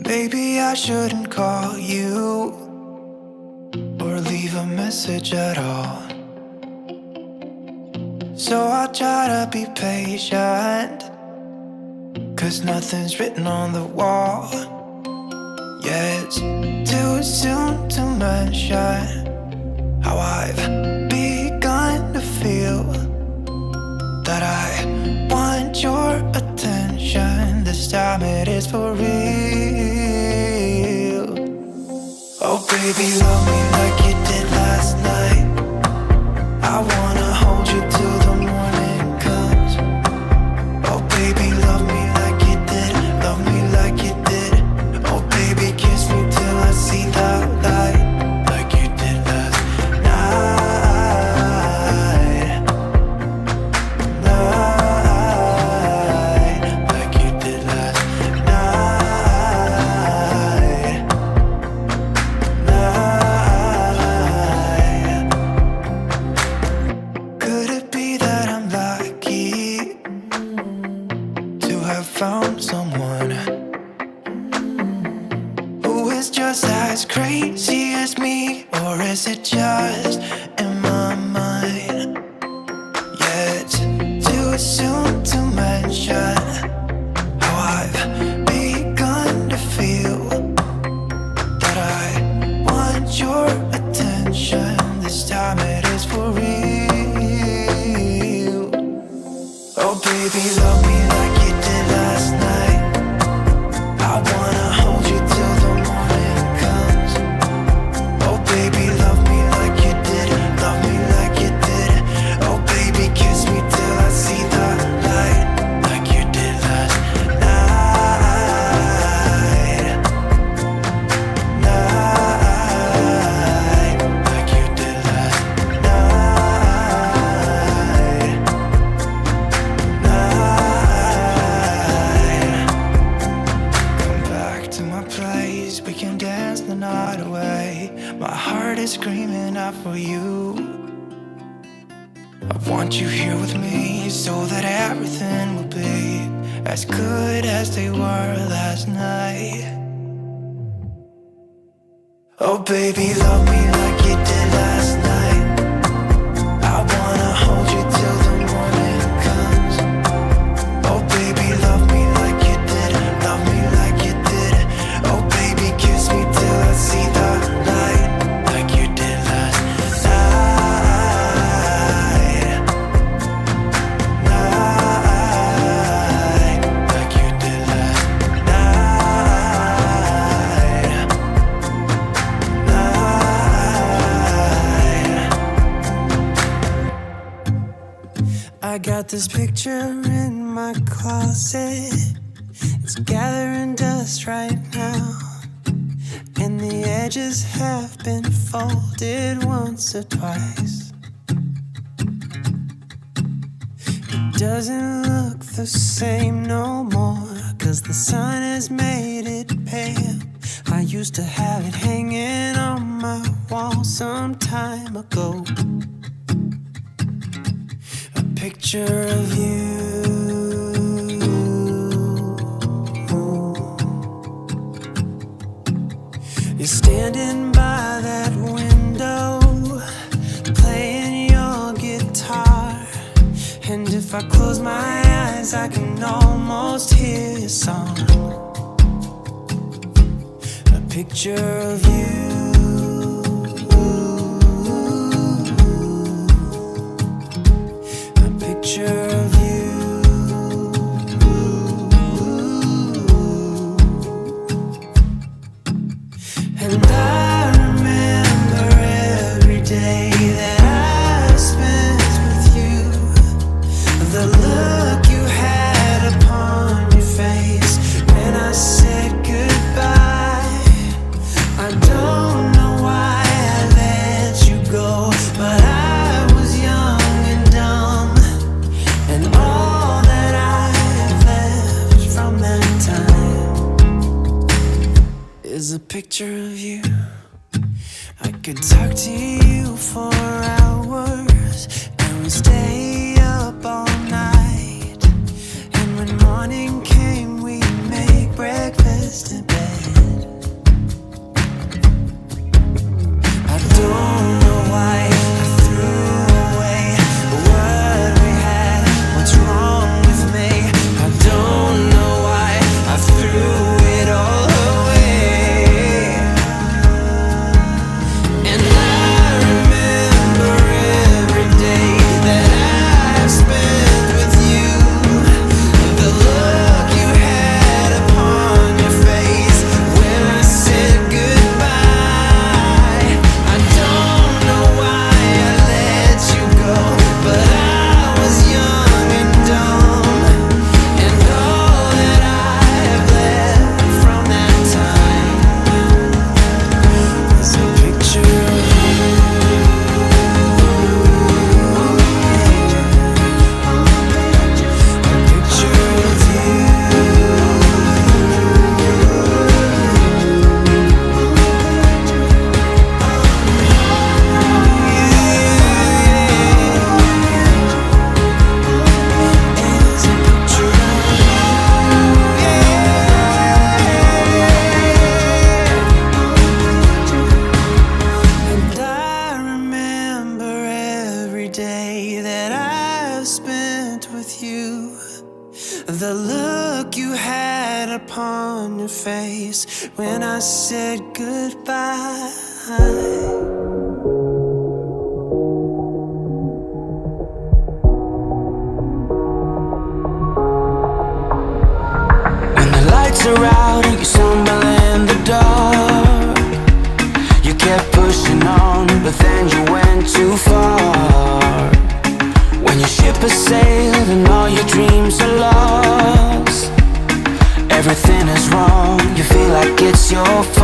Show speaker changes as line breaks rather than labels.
Maybe I shouldn't call you or leave a message at all. So I'll try to be patient, 'cause nothing's written on the wall. Yeah, it's too soon to mention how I've begun to feel that I want your attention. This time it is for real. Oh baby, love me like you did last night. I wanna hold you till the morning comes. Oh baby, love me like you did. Love me like you did. Oh baby, kiss me till I see the light, like you did last night. Like you did last night. Could it be that I'm lucky to have found someone who is just as crazy as me? Or is it just in my mind? Yeah, it's too soon to mention how I've begun to feel that I want your attention. This time it is for real. Oh baby, love me like you did last night. I wanna hold you till the morning comes. Oh baby, love me like you did. Love me like you did. Oh baby, kiss me till I see the light, like you did last night. Like you did last night. Come back to my place, we can dance the night away. My heart is screaming out for you. I want you here with me so that everything will be as good as they were last night. Oh baby, love me like you did last night. I wanna hold you till the morning comes. Oh baby, love me like you did. Love me like you did. Oh baby, kiss me till I see the light, like you did last night. Like you did last night. I got this picture in my closet. It's gathering dust right now, and the edges have been folded once or twice. It doesn't look the same no more, 'cause the sun has made it pale. I used to have it hanging on my wall some time ago. A picture of you. You're standing by that window, playing your guitar. And if I close my eyes, I can almost hear your song. A picture of you. A picture of you. And I remember every day that I spent with you. The look you had upon your face when I said goodbye. I don't know why I let you go, but I was young and dumb, and all that I have left from that time is a picture of you. I could talk to you for hours, and we stay up all night. And when morning came, we'd make breakfast in bed. face when I said goodbye. Lights are out and you stumble in the dark. You kept pushing on, but then you went too far. When your ship has sailed and all your dreams are lost, everything is wrong, you feel like it's your fault.